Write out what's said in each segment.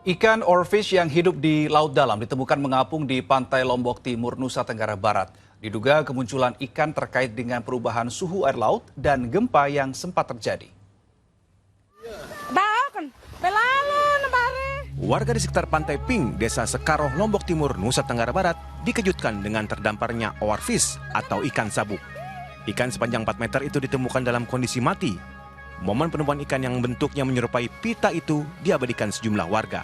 Ikan oarfish yang hidup di laut dalam ditemukan mengapung di pantai Lombok Timur, Nusa Tenggara Barat. Diduga kemunculan ikan terkait dengan perubahan suhu air laut dan gempa yang sempat terjadi. Warga di sekitar Pantai Pink, Desa Sekaroh, Lombok Timur, Nusa Tenggara Barat dikejutkan dengan terdamparnya oarfish atau ikan sabuk. Ikan sepanjang 4 meter itu ditemukan dalam kondisi mati. Momen penemuan ikan yang bentuknya menyerupai pita itu diabadikan sejumlah warga.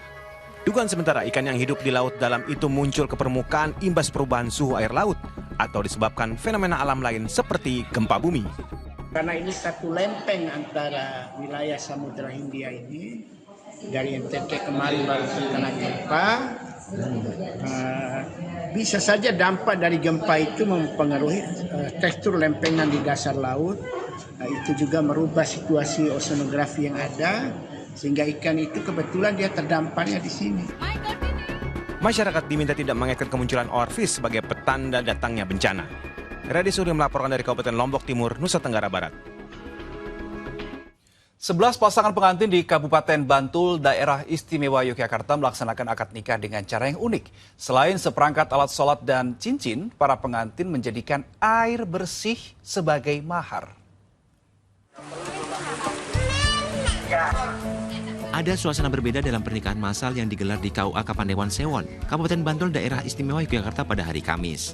Dugaan sementara ikan yang hidup di laut dalam itu muncul ke permukaan imbas perubahan suhu air laut atau disebabkan fenomena alam lain seperti gempa bumi. Karena ini satu lempeng antara wilayah Samudra Hindia ini, dari NTT kemarin baru terkena gempa, bisa saja dampak dari gempa itu mempengaruhi tekstur lempengan di dasar laut. Itu juga merubah situasi oseanografi yang ada, sehingga ikan itu kebetulan dia terdamparnya di sini. Masyarakat diminta tidak mengaitkan kemunculan oarfish sebagai petanda datangnya bencana. Radi Surya melaporkan dari Kabupaten Lombok Timur, Nusa Tenggara Barat. 11 pasangan pengantin di Kabupaten Bantul, Daerah Istimewa Yogyakarta melaksanakan akad nikah dengan cara yang unik. Selain seperangkat alat sholat dan cincin, para pengantin menjadikan air bersih sebagai mahar. Ada suasana berbeda dalam pernikahan massal yang digelar di KUA Kapanewon Sewon, Kabupaten Bantul, Daerah Istimewa Yogyakarta pada hari Kamis.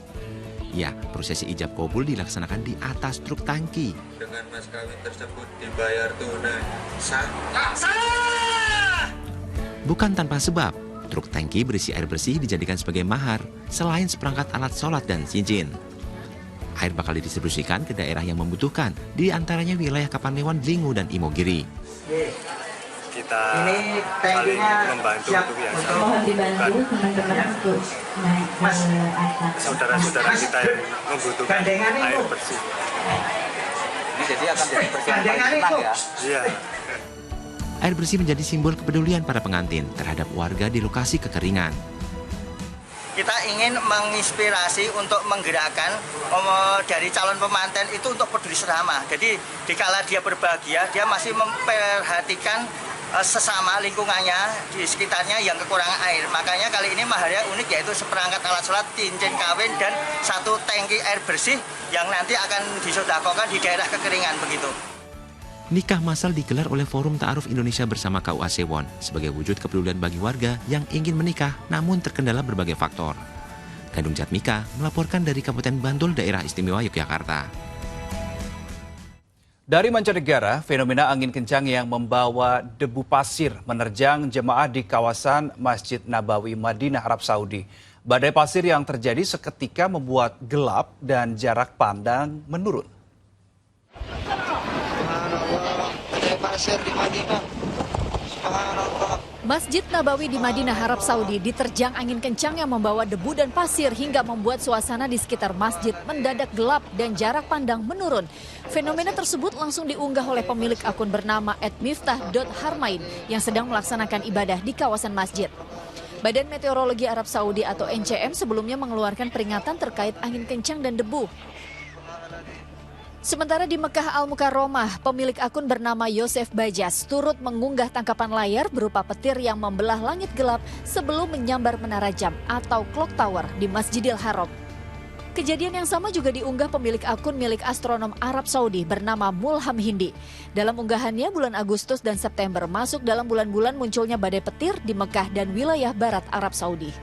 Ya, prosesi ijab kabul dilaksanakan di atas truk tangki. Dengan mas kawin tersebut dibayar tunai. Sah. Bukan tanpa sebab, truk tangki berisi air bersih dijadikan sebagai mahar, selain seperangkat alat sholat dan cincin. Air bakal didistribusikan ke daerah yang membutuhkan, di antaranya wilayah Kapanewon, Dlingo, dan Imogiri. Kita ini saling membantu untuk yang mohon dibantu teman-teman untuk naik ke atas. Saudara-saudara kita yang membutuhkan air bersih. Ini jadi akan jadi persiapan paling tenang ya. Iya. Air bersih menjadi simbol kepedulian para pengantin terhadap warga di lokasi kekeringan. Kita ingin menginspirasi untuk menggerakkan dari calon pemanten itu untuk peduli sesama. Jadi dikala dia berbahagia, dia masih memperhatikan sesama lingkungannya di sekitarnya yang kekurangan air. Makanya kali ini maharnya unik, yaitu seperangkat alat sholat, cincin kawin, dan satu tangki air bersih yang nanti akan disedekahkan di daerah kekeringan begitu. Nikah massal digelar oleh Forum Ta'aruf Indonesia bersama KUA Sewon sebagai wujud kepedulian bagi warga yang ingin menikah namun terkendala berbagai faktor. Gadung Jatmika melaporkan dari Kabupaten Bantul, Daerah Istimewa Yogyakarta. Dari mancanegara, fenomena angin kencang yang membawa debu pasir menerjang jemaah di kawasan Masjid Nabawi, Madinah, Arab Saudi. Badai pasir yang terjadi seketika membuat gelap dan jarak pandang menurun. Masjid Nabawi di Madinah, Arab Saudi diterjang angin kencang yang membawa debu dan pasir hingga membuat suasana di sekitar masjid mendadak gelap dan jarak pandang menurun. Fenomena tersebut langsung diunggah oleh pemilik akun bernama @miftah.harmain yang sedang melaksanakan ibadah di kawasan masjid. Badan Meteorologi Arab Saudi atau NCM sebelumnya mengeluarkan peringatan terkait angin kencang dan debu. Sementara di Mekah Al-Mukarromah, pemilik akun bernama Yosef Bajas turut mengunggah tangkapan layar berupa petir yang membelah langit gelap sebelum menyambar menara jam atau clock tower di Masjidil Haram. Kejadian yang sama juga diunggah pemilik akun milik astronom Arab Saudi bernama Mulham Hindi. Dalam unggahannya, bulan Agustus dan September masuk dalam bulan-bulan munculnya badai petir di Mekah dan wilayah barat Arab Saudi.